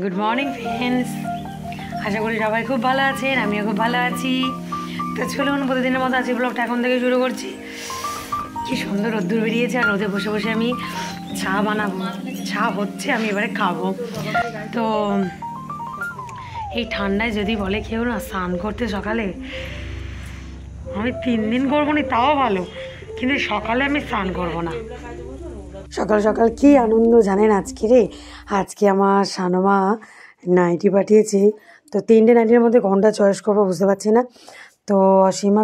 Good morning friends, আশা করি সবাই খুব ভালো আছেন, আমিও খুব ভালো আছি। তো চলুন প্রতিদিনের মতো আজকে ব্লগটা এখন থেকে শুরু করছি। কি সুন্দর রোদ্দুর বেরিয়েছে, আর রোদে বসে বসে আমি চা বানাবো। চা হচ্ছে, আমি এবারে খাবো। তো এই ঠান্ডায় যদি বলে কেউ না স্নান করতে সকালে, আমি 3 দিন করবো না তাও ভালো, কিন্তু সকালে আমি স্নান করবো না। সকাল সকাল কি আনন্দ জানেন আজকে রে। আজকে আমার সানুমা নাইটি পাঠিয়েছে, তো 3টে নাইটির মধ্যে কোনটা চয়েস করবো বুঝতে পারছি না। তো অসীমা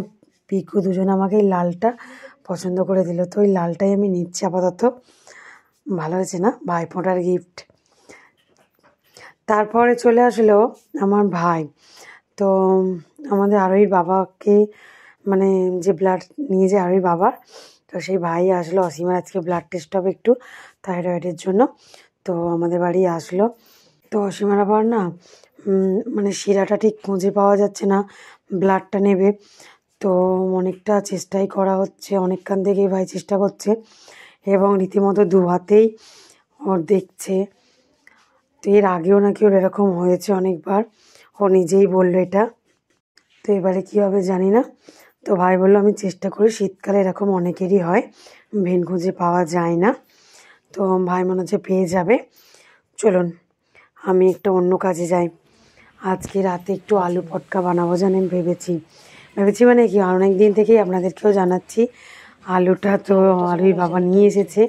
পিকু দুজনে আমাকে এই লালটা পছন্দ করে দিল, তো ওই লালটাই আমি নিচ্ছি আপাতত। ভালো হয়েছে না, ভাইফোঁটার গিফট। তারপরে চলে আসলো আমার ভাই। তো আমাদের আরোহীর বাবাকে, মানে যে ব্লাড নিয়ে যায় আরোহীর বাবার, তো সেই ভাই আসলো। অসীমার আজকে ব্লাড টেস্ট হবে একটু থাইরয়েডের জন্য, তো আমাদের বাড়ি আসলো। তো অসীমার আবার না মানে শিরাটা ঠিক খুঁজে পাওয়া যাচ্ছে না, ব্লাডটা নেবে। তো অনেকটা চেষ্টাই করা হচ্ছে, অনেকক্ষণ থেকেই ভাই চেষ্টা করছে, এবং রীতিমতো 2 হাতেই ওর দেখছে। তো এর আগেও নাকি ওর এরকম হয়েছে অনেকবার, ও নিজেই বললো এটা। তো এবারে কী হবে জানি না। তো ভাই বললো আমি চেষ্টা করি, শীতকালে এরকম অনেকেরই হয়, ভেন খুঁজে পাওয়া যায় না। তো ভাই মনে হচ্ছে পেয়ে যাবে। চলুন আমি একটা অন্য কাজে যাই। আজকে রাতে একটু আলু পটকা বানাবো জানেন, ভেবেছি মানে কি অনেক দিন থেকেই আপনাদেরকেও জানাচ্ছি। আলুটা তো আলুর বাবা নিয়ে এসেছে,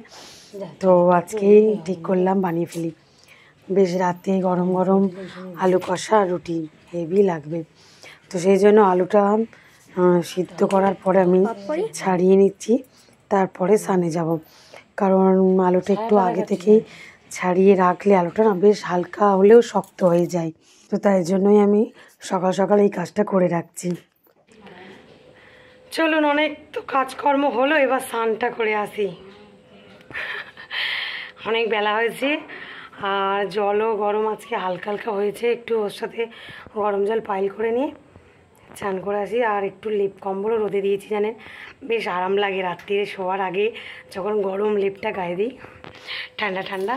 তো আজকেই ঠিক করলাম বানিয়ে ফেলি। বেশ রাতে গরম গরম আলু কষা রুটি হেভি লাগবে। তো সেই জন্য আলুটা সিদ্ধ করার পরে আমি ছাড়িয়ে নিচ্ছি, তারপরে সানে যাব। কারণ আলুটা একটু আগে থেকেই ছাড়িয়ে রাখলে আলুটা না বেশ হালকা হলেও শক্ত হয়ে যায়। তো তাই জন্যই আমি সকাল সকাল এই কাজটা করে রাখছি। চলুন, অনেক তো কাজকর্ম হলো, এবার স্নানটা করে আসি। অনেক বেলা হয়েছে, আর জলও গরম আজকে হালকা হালকা হয়েছে, একটু ওর সাথে গরম জল পাইল করে নিয়ে চান করে আসি। আর একটু লেপ কম্বলও রোদে দিয়েছি জানেন, বেশ আরাম লাগে রাত্রিরে শোয়ার আগে যখন গরম লেপটা গায়ে দিই, ঠান্ডা ঠান্ডা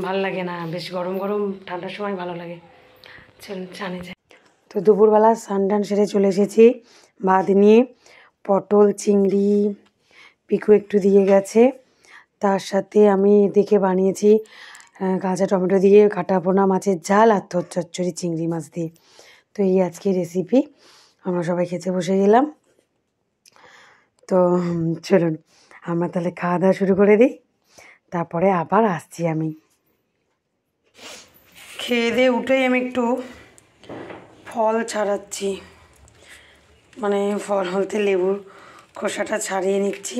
ভালো লাগে না, বেশ গরম গরম ঠান্ডার সময় ভালো লাগে। চলুন চানে যাই। তো দুপুরবেলা স্নান টান সেরে চলে এসেছি ভাত নিয়ে। পটল চিংড়ি পিকু একটু দিয়ে গেছে, তার সাথে আমি দেখে বানিয়েছি কাঁচা টমেটো দিয়ে কাটা পোনা মাছের ঝাল আর থোর চচ্চড়ি চিংড়ি মাছ দিয়ে। তো এই আজকে রেসিপি, আমরা সবাই খেতে বসে গেলাম। তো চলুন আমরা তাহলে খাওয়া দাওয়া শুরু করে দিই, তারপরে আবার আসছি। আমি খেয়ে দিয়ে উঠেই আমি একটু ফল ছাড়াচ্ছি, মানে ফল বলতে লেবুর খোসাটা ছাড়িয়ে নিচ্ছি,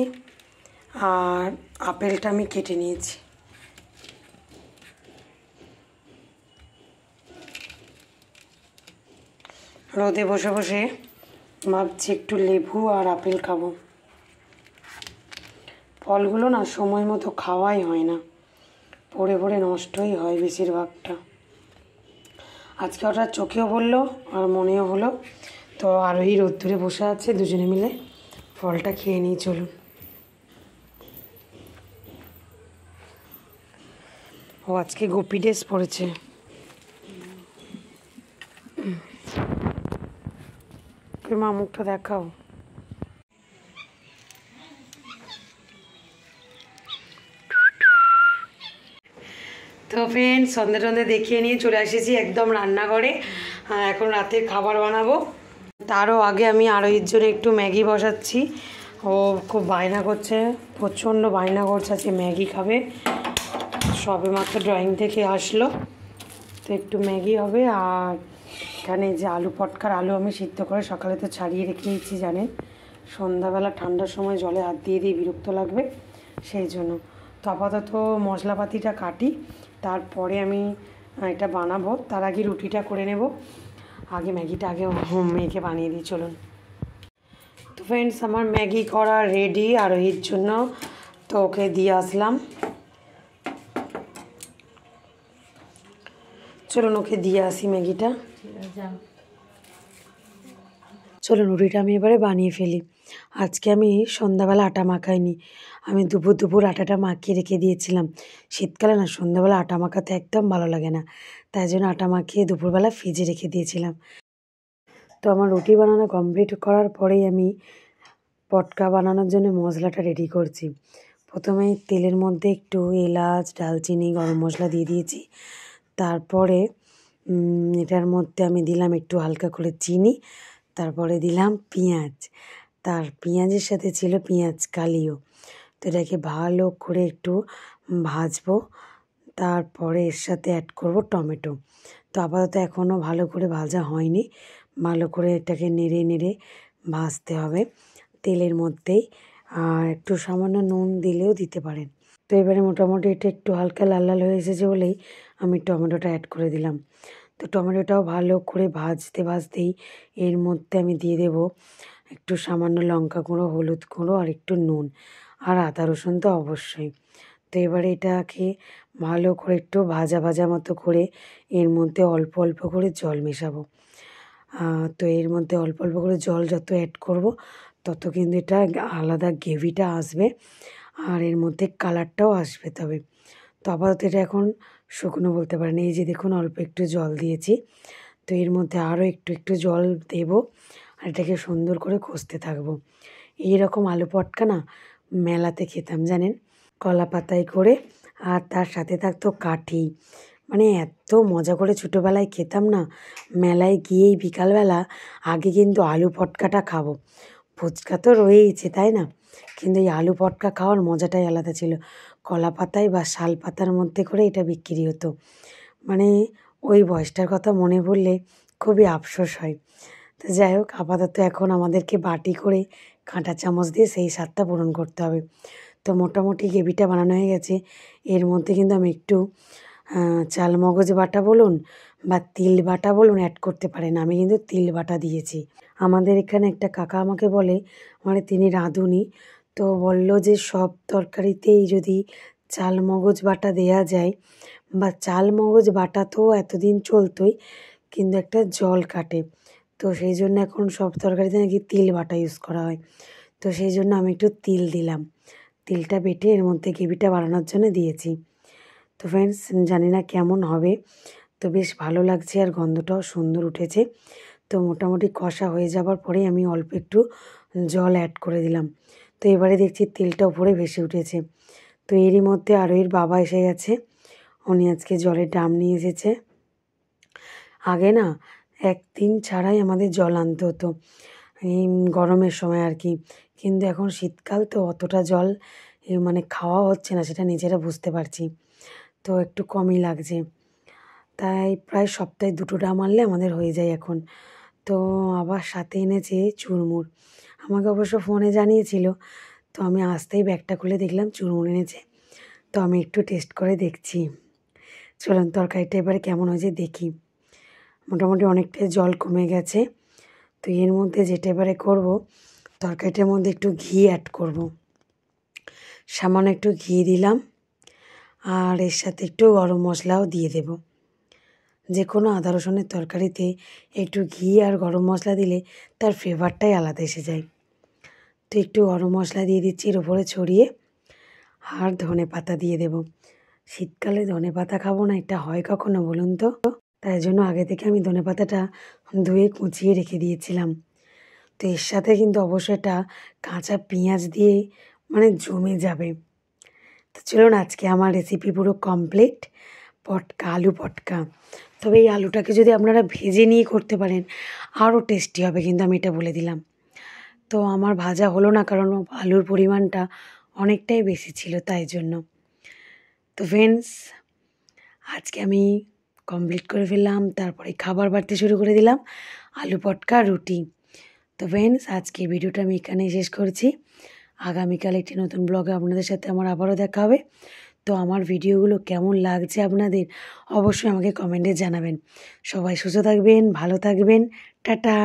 আর আপেলটা আমি কেটে নিয়েছি। রোদে বসে বসে ভাবছি একটু লেবু আর আপেল খাবো। ফলগুলো না সময় মতো খাওয়াই হয় না, পড়ে পড়ে নষ্টই হয় বেশিরভাগটা। আজকে ওটা চোখেও পড়লো আর মনেও হলো। তো আরোহী রোদ্দুরে বসে আছে, দুজনে মিলে ফলটা খেয়ে নিই। চলুন। ও আজকে গোপী ড্রেস পরেছে। মা মুখটা দেখাও। তো ফ্রেন্ড সন্ধে টন্ধে দেখিয়ে নিয়ে চলে এসেছি একদম রান্নাঘরে। এখন রাতের খাবার বানাবো। তারও আগে আমি আরোহীর জন্য একটু ম্যাগি বসাচ্ছি। ও খুব বায়না করছে, প্রচণ্ড বায়না করছে, আজকে ম্যাগি খাবে। সবে মাত্র ড্রয়িং থেকে আসলো, তো একটু ম্যাগি হবে। আর এখানে যে আলু পটকার আলু আমি সিদ্ধ করে সকালে তো ছাড়িয়ে রেখেছি জানেন, সন্ধ্যাবেলা ঠান্ডার সময় জলে হাত দিয়ে দিয়ে বিরক্ত লাগবে, সেই জন্য। তো আপাতত মশলাপাতিটা কাটি, তারপরে আমি এটা বানাবো। তার আগে রুটিটা করে নেব, আগে ম্যাগিটা আগে মেয়েকে বানিয়ে দিই। চলুন। তো ফ্রেন্ডস আমার ম্যাগি করা রেডি আরোহীর জন্য, তো ওকে দিয়ে আসলাম। চলুন ওকে দিয়ে আসি ম্যাগিটা। চলুন রুটিটা আমি এবারে বানিয়ে ফেলি। আজকে আমি সন্ধ্যাবেলা আটা মাখাইনি, আমি দুপুর আটাটা মাখিয়ে রেখে দিয়েছিলাম। শীতকালে না সন্ধ্যাবেলা আটা মাখাতে একদম ভালো লাগে না, তাই জন্য আটা মাখিয়ে দুপুরবেলা ফ্রিজে রেখে দিয়েছিলাম। তো আমার রুটি বানানো কমপ্লিট করার পরেই আমি পটকা বানানোর জন্য মশলাটা রেডি করছি। প্রথমে তেলের মধ্যে একটু এলাচ, দারচিনি, গরম মশলা দিয়ে দিয়েছি। তারপরে এটার মধ্যে আমি দিলাম একটু হালকা করে চিনি, তারপরে দিলাম পেঁয়াজ, পেঁয়াজের সাথে ছিল পেঁয়াজ কালিও। তো এটাকে ভালো করে একটু ভাজবো। তারপরে এর সাথে অ্যাড করব টমেটো। তো আপাতত এখনও ভালো করে ভাজা হয়নি, ভালো করে এটাকে নেড়ে নেড়ে ভাজতে হবে তেলের মধ্যেই। আর একটু সামান্য নুন দিলেও দিতে পারেন। তো এবারে মোটামুটি এটা একটু হালকা লাল লাল হয়ে এসেছে বলেই আমি টমেটোটা অ্যাড করে দিলাম। তো টমেটোটাও ভালো করে ভাজতেই এর মধ্যে আমি দিয়ে দেব একটু সামান্য লঙ্কা গুঁড়ো, হলুদ গুঁড়ো আর একটু নুন, আর আদা রসুন তো অবশ্যই। তো এবারে এটাকে ভালো করে একটু ভাজা ভাজা মতো করে এর মধ্যে অল্প অল্প করে জল মেশাবো। তো এর মধ্যে অল্প অল্প করে জল যত অ্যাড করব তত কিন্তু এটা আলাদা গ্রেভিটা আসবে, আর এর মধ্যে কালারটাও আসবে। তো আপাতত এটা এখন শুকনো বলতে পারেন। এই যে দেখুন অল্প একটু জল দিয়েছি, তো এর মধ্যে আরও একটু একটু জল দেব, আর এটাকে সুন্দর করে কষতে থাকবো। এইরকম আলু পটকা না মেলাতে খেতাম জানেন, কলা পাতায় করে, আর তার সাথে থাকতো কাঠি। মানে এত মজা করে ছোটোবেলায় খেতাম না, মেলায় গিয়েই বিকালবেলা আগে কিন্তু আলু পটকাটা খাবো। ফুচকা তো রয়েইছে তাই না, কিন্তু এই আলু পটকা খাওয়ার মজাটাই আলাদা ছিল। কলা পাতায় বা শাল পাতার মধ্যে করে এটা বিক্রি হতো। মানে ওই বয়সটার কথা মনে পড়লে খুবই আফসোস হয়। তো যাই হোক, আপাতত এখন আমাদেরকে বাটি করে কাঁটা চামচ দিয়ে সেই স্বাদটা পূরণ করতে হবে। তো মোটামুটি গ্রেভিটা বানানো হয়ে গেছে। এর মধ্যে কিন্তু আমি একটু চালমগজ বাটা বলুন বা তিল বাটা বলুন অ্যাড করতে পারেন, আমি কিন্তু তিল বাটা দিয়েছি। আমাদের এখানে একটা কাকা আমাকে বলে, মানে তিনি রাঁধুনি, তো বলল যে সব তরকারিতেই যদি চালমগজ বাটা দেয়া যায়, বা চালমগজ বাটা তো এতদিন চলতোই, কিন্তু একটা জল কাটে, তো সেই জন্য এখন সব তরকারিতে নাকি তিল বাটা ইউজ করা হয়। তো সেই জন্য আমি একটু তিল দিলাম, তিলটা বেটে এর মধ্যে গ্রেভিটা বানানোর জন্য দিয়েছি। তো ফ্রেন্ডস, জানি না কেমন হবে, তো বেশ ভালো লাগছে আর গন্ধটাও সুন্দর উঠেছে। তো মোটামুটি কষা হয়ে যাবার পরেই আমি অল্প একটু জল অ্যাড করে দিলাম। তো এবারে দেখছি তেলটা উপরে ভেসে উঠেছে। তো এরই মধ্যে আরোহীর বাবা এসে গেছে, উনি আজকে জলের ড্রাম নিয়ে এসেছে। আগে না একদিন ছাড়াই আমাদের জল আনতে হতো, এই গরমের সময় আর কি, কিন্তু এখন শীতকাল তো অতটা জল মানে খাওয়া হচ্ছে না, সেটা নিজেরা বুঝতে পারছি, তো একটু কমই লাগছে। তাই প্রায় সপ্তাহে 2টো ড্রাম আনলে আমাদের হয়ে যায় এখন। তো আবার সাথে এনেছে চুরমুর, আমাকে অবশ্য ফোনে জানিয়েছিল, তো আমি আসতেই ব্যাগটা খুলে দেখলাম চুরমুর এনেছে। তো আমি একটু টেস্ট করে দেখছি, চলুন তরকারিটা এবারে কেমন হয়েছে দেখি। মোটামুটি অনেকটাই জল কমে গেছে। তো এর মধ্যে যেটা এবারে করব, তরকারিটার মধ্যে একটু ঘি অ্যাড করব। সামান্য একটু ঘি দিলাম, আর এর সাথে একটু গরম মশলাও দিয়ে দেব। যে কোনো আদা রসুনের তরকারিতে একটু ঘি আর গরম মশলা দিলে তার ফ্লেভারটাই আলাদা এসে যায়। তো একটু গরম মশলা দিয়ে দিচ্ছি এর উপরে ছড়িয়ে, আর ধনে পাতা দিয়ে দেব। শীতকালে ধনে পাতা খাবো না, এটা হয় কখনো বলুন তো? তাই জন্য আগে থেকে আমি ধনে পাতাটা ধুয়ে কুচিয়ে রেখে দিয়েছিলাম। তো এর সাথে কিন্তু অবশ্যই এটা কাঁচা পেঁয়াজ দিয়ে মানে জমে যাবে। তো চলুন, আজকে আমার রেসিপি পুরো কমপ্লিট, পটকা, আলু পটকা। তবে এই আলুটাকে যদি আপনারা ভেজে নিয়ে করতে পারেন আরও টেস্টি হবে, কিন্তু আমি এটা বলে দিলাম। তো আমার ভাজা হলো না, কারণ আলুর পরিমাণটা অনেকটাই বেশি ছিল তাই জন্য। তো ফ্রেন্ডস, আজকে আমি কমপ্লিট করে ফেললাম, তারপরে খাবার বাড়তে শুরু করে দিলাম, আলু পটকা, রুটি। তো ফ্রেন্ডস, আজকে ভিডিওটা আমি এখানেই শেষ করছি। আগামীকাল একটি নতুন ব্লগে আপনাদের সাথে আমার আবারও দেখা হবে। তো আমার ভিডিওগুলো কেমন লাগছে আপনাদের অবশ্যই আমাকে কমেন্টে জানাবেন। সবাই সুস্থ থাকবেন, ভালো থাকবেন, টাটা।